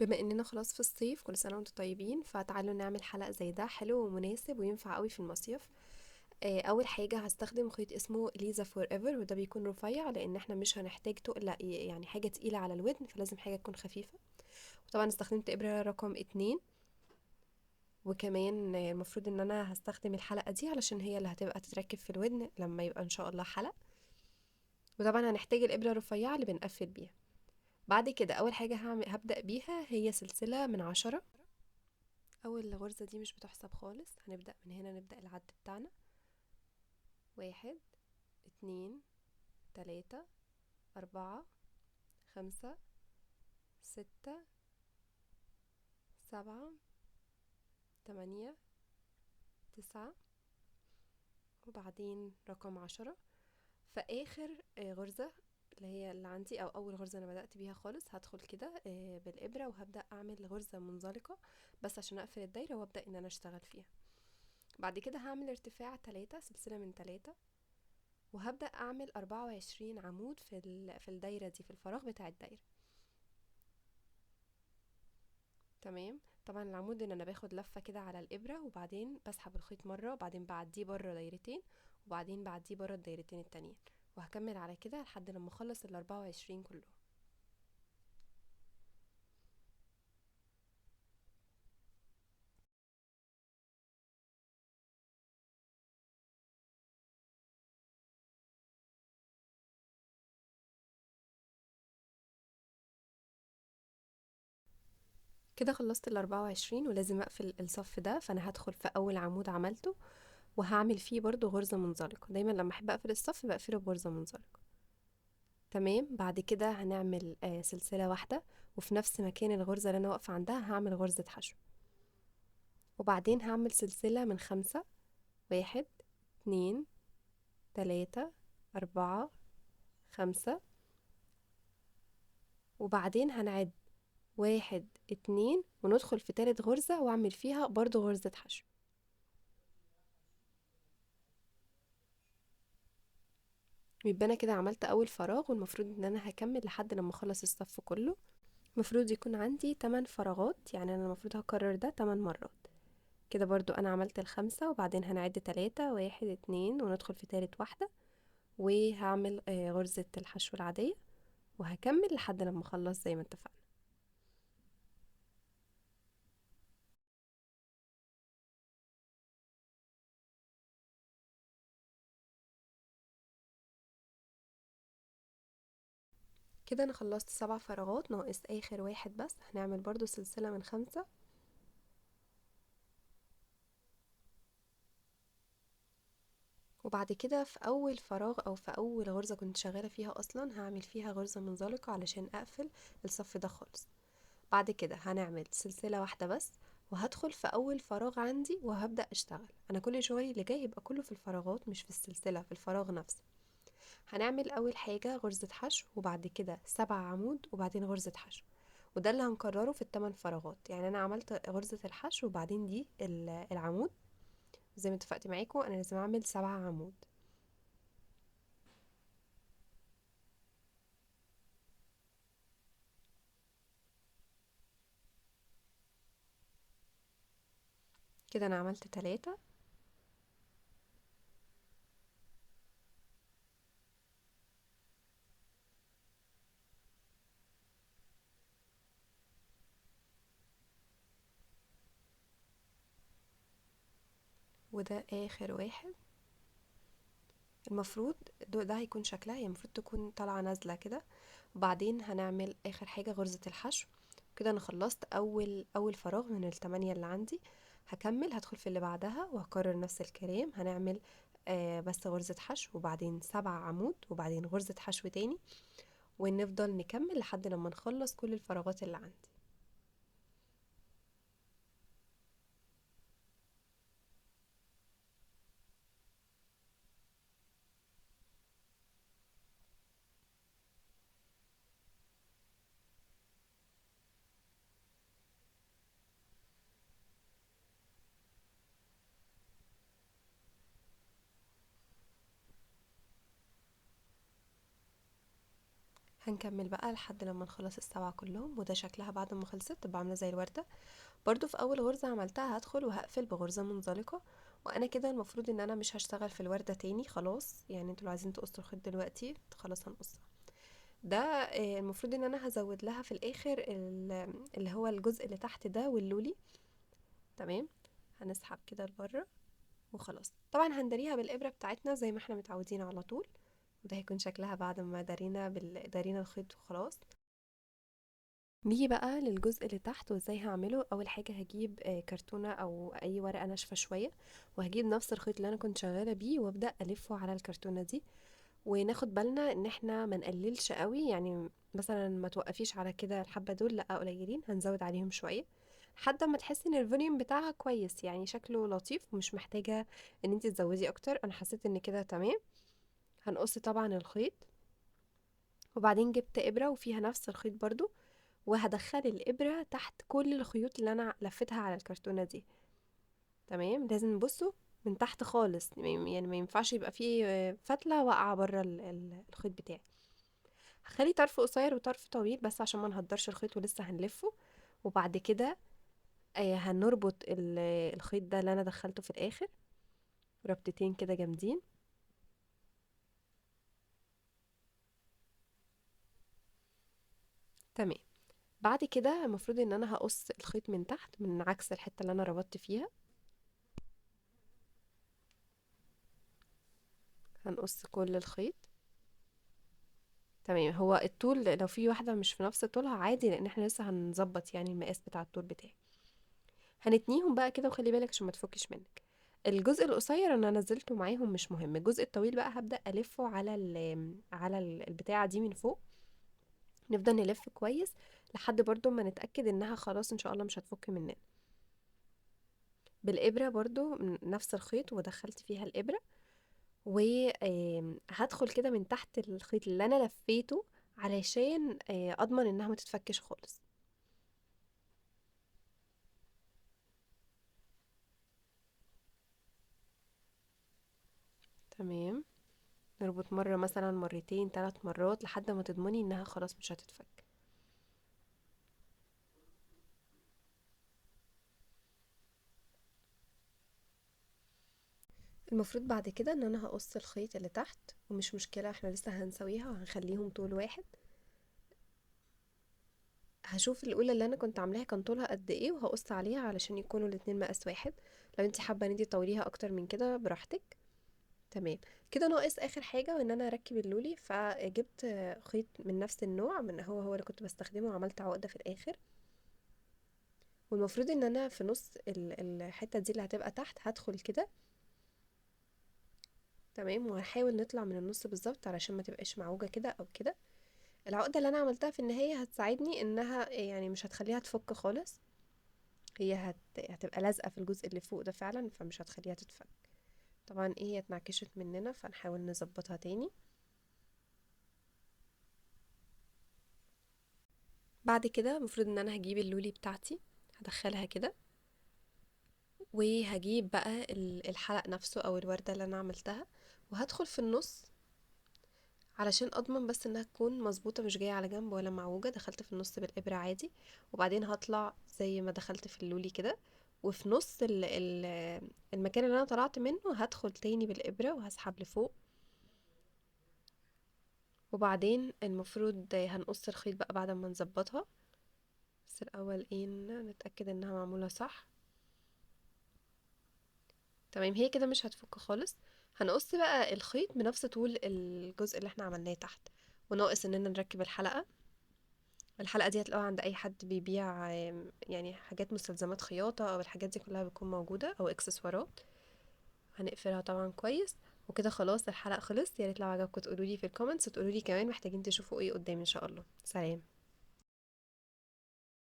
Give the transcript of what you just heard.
بما اننا خلاص في الصيف، كل سنة وانتم طيبين. فتعالوا نعمل حلقة زي ده حلو ومناسب وينفع قوي في المصيف. اول حاجة هستخدم خيط اسمه ليزا فور ايفر، وده بيكون رفيع لان احنا مش هنحتاج تقل يعني حاجة تقيلة على الودن، فلازم حاجة تكون خفيفة. وطبعا استخدمت ابرة رقم 2. وكمان المفروض ان انا هستخدم الحلقة دي علشان هي اللي هتبقى تتركب في الودن لما يبقى ان شاء الله حلق. وطبعا هنحتاج الابرة الرفيعة اللي بنقفل بيها. بعد كده اول حاجة هبدأ بيها هي سلسلة من 10. اول غرزة دي مش بتحسب خالص، هنبدأ من هنا، نبدأ العد بتاعنا. 1 2 3 4 5 6 7 8 9. وبعدين رقم 10 في آخر غرزة، اللي هي اللي عندي أو أول غرزة أنا بدأت بيها خالص. هدخل كده بالإبرة وهبدأ أعمل غرزة منزلقة بس عشان أقفل الدايرة وأبدأ إن أنا أشتغل فيها. بعد كده هعمل ارتفاع 3، سلسلة من 3. وهبدأ أعمل 24 عمود في الدايرة دي، في الفراغ بتاع الدايرة. تمام. طبعا العمود ان انا باخد لفة كده على الابرة، وبعدين بسحب الخيط مرة، وبعدين بعديه بره دايرتين، وبعدين بعديه بره الدايرتين التانيين. وهكمل على كده لحد لما اخلص ال24 كلهم. كده خلصت ال24 ولازم اقفل الصف ده، فانا هدخل في اول عمود عملته وهعمل فيه برضو غرزة منزلقة. دايما لما احب اقفل الصف بقفله بغرزة منزلقة. تمام. بعد كده هنعمل سلسلة واحدة، وفي نفس مكان الغرزة اللي انا واقفة عندها هعمل غرزة حشو. وبعدين هعمل سلسلة من 5. 1 2 3 4 5. وبعدين هنعد 1 2 وندخل في تالت غرزة واعمل فيها برضو غرزة حشو. يبقى انا كده عملت اول فراغ، والمفروض ان انا هكمل لحد لما اخلص الصف كله. المفروض يكون عندي 8 فراغات، يعني انا المفروض هكرر ده 8 مرات. كده برضو انا عملت الخمسة، وبعدين هنعد 3 1 2 وندخل في تالت واحدة. وهعمل غرزة الحشو العادية، وهكمل لحد لما اخلص زي ما اتفقنا. كده انا خلصت 7 فراغات، ناقص اخر واحد بس. هنعمل برضو سلسلة من 5. وبعد كده في اول فراغ او في اول غرزة كنت شغالة فيها اصلا هعمل فيها غرزة منزلقة علشان اقفل الصف ده خالص. بعد كده هنعمل سلسلة واحدة بس، وهدخل في اول فراغ عندي وهبدأ اشتغل. انا كل شغلي اللي جاي يبقى كله في الفراغات مش في السلسلة، في الفراغ نفسه. هنعمل اول حاجة غرزة حشو، وبعد كده 7 عمود، وبعدين غرزة حشو. وده اللي هنكرره في الثمان فراغات. يعني انا عملت غرزة الحشو وبعدين دي العمود. زي ما اتفقت معاكم انا لازم اعمل 7 عمود. كده انا عملت 3. وده اخر واحد. المفروض ده هيكون شكلها، هي المفروض تكون طالعة نازلة كده. وبعدين هنعمل اخر حاجة غرزة الحشو. كده انا خلصت اول فراغ من ال8 اللي عندي. هكمل هدخل في اللي بعدها وهكرر نفس الكلام. هنعمل بس غرزة حشو، وبعدين 7 عمود، وبعدين غرزة حشو تاني. ونفضل نكمل لحد لما نخلص كل الفراغات اللي عندي. هنكمل بقى لحد لما نخلص ال7 كلهم، وده شكلها بعد ما خلصت تبقى عاملة زي الوردة. برضو في اول غرزة عملتها هدخل وهقفل بغرزة منزلقة، وانا كده المفروض ان انا مش هشتغل في الوردة تاني خلاص. يعني انتوا لو عايزين تقصوا الخيط دلوقتي خلاص هنقصها. ده المفروض ان انا هزود لها في الاخر اللي هو الجزء اللي تحت ده واللولي. تمام. هنسحب كده لبره وخلاص. طبعا هندريها بالابره بتاعتنا زي ما احنا متعودين على طول، وده هيكون شكلها بعد ما دارينا الخيط وخلاص. نيجي بقى للجزء اللي تحت وازاي هعمله. اول حاجه هجيب كرتونه او اي ورقه ناشفه شويه، وهجيب نفس الخيط اللي انا كنت شغاله بيه وابدا الفه على الكرتونه دي. وناخد بالنا ان احنا ما نقللش قوي، يعني مثلا ما توقفيش على كده الحبه دول، لا قليلين، هنزود عليهم شويه لحد ما تحسي ان الفوليوم بتاعها كويس، يعني شكله لطيف ومش محتاجه ان انت تزودي اكتر. انا حسيت ان كده تمام. هنقص طبعا الخيط، وبعدين جبت ابره وفيها نفس الخيط برضو، وهدخل الابره تحت كل الخيوط اللي انا لفتها على الكرتونه دي. تمام. لازم نبصوا من تحت خالص، يعني ما ينفعش يبقى فيه فتله واقعه بره الخيط بتاعي. هخلي طرف قصير وطرف طويل بس عشان ما نهدرش الخيط ولسه هنلفه. وبعد كده هنربط الخيط ده اللي انا دخلته في الاخر ربطتين كده جامدين. تمام. بعد كده المفروض ان انا هقص الخيط من تحت من عكس الحتة اللي انا ربطت فيها. هنقص كل الخيط. تمام. هو الطول لو في واحدة مش في نفس طولها عادي، لان احنا لسه هنظبط يعني المقاس بتاع الطول بتاعي. هنتنيهم بقى كده، وخلي بالك عشان ما تفكش منك. الجزء القصير انا نزلته معاهم مش مهم. الجزء الطويل بقى هبدأ الفه على البتاعة دي من فوق. نفضل نلف كويس لحد برضو ما نتأكد انها خلاص ان شاء الله مش هتفك مننا. بالإبرة برضو نفس الخيط ودخلت فيها الإبرة، وهدخل كده من تحت الخيط اللي انا لفيته علشان اضمن انها ما تتفكش خالص. تمام. نربط مرة مثلا مرتين 3 مرات لحد ما تضمني انها خلاص مش هتتفك. المفروض بعد كده ان انا هقص الخيط اللي تحت، ومش مشكلة احنا لسه هنسويها وهنخليهم طول واحد. هشوف الاولى اللي انا كنت عاملاها كان طولها قد ايه وهقص عليها علشان يكونوا الاتنين مقاس واحد. لو انت حابة ان انت تطوليها اكتر من كده براحتك. تمام. كده ناقص اخر حاجة وان انا اركب اللولي، فجبت خيط من نفس النوع، من هو اللي كنت بستخدمه، وعملت عقدة في الاخر. والمفروض ان انا في نص الحتة دي اللي هتبقى تحت هدخل كده. تمام. وهحاول نطلع من النص بالظبط علشان ما تبقاش معوجة كده او كده. العقدة اللي انا عملتها في النهاية هتساعدني انها يعني مش هتخليها تفك خالص. هي هتبقى لازقة في الجزء اللي فوق ده فعلا، فمش هتخليها تتفك. طبعا هي اتنعكشت مننا فنحاول نظبطها تاني. بعد كده المفروض ان انا هجيب اللولي بتاعتي، هدخلها كده، وهجيب بقى الحلق نفسه او الوردة اللي انا عملتها، وهدخل في النص علشان اضمن بس انها تكون مظبوطة مش جاية على جنب ولا معوجة. دخلت في النص بالابرة عادي، وبعدين هطلع زي ما دخلت في اللولي كده، وفي نص المكان اللي انا طلعت منه هدخل تاني بالابرة وهسحب لفوق. وبعدين المفروض هنقص الخيط بقى بعد ما نظبطها. بس الاول نتأكد انها معمولة صح. تمام. هي كده مش هتفك خالص. هنقص بقى الخيط بنفس طول الجزء اللي احنا عملناه تحت، وناقص اننا نركب الحلقة. الحلقة دي هتلاقوها عند اي حد بيبيع يعني حاجات مستلزمات خياطة، او الحاجات دي كلها بتكون موجودة، او اكسسوارات. هنقفلها طبعا كويس. وكده خلاص الحلقة خلص. يا ريت لو عجبكم تقولوا لي في الكومنتس، وتقولوا لي كمان محتاجين تشوفوا ايه قدام ان شاء الله. سلام.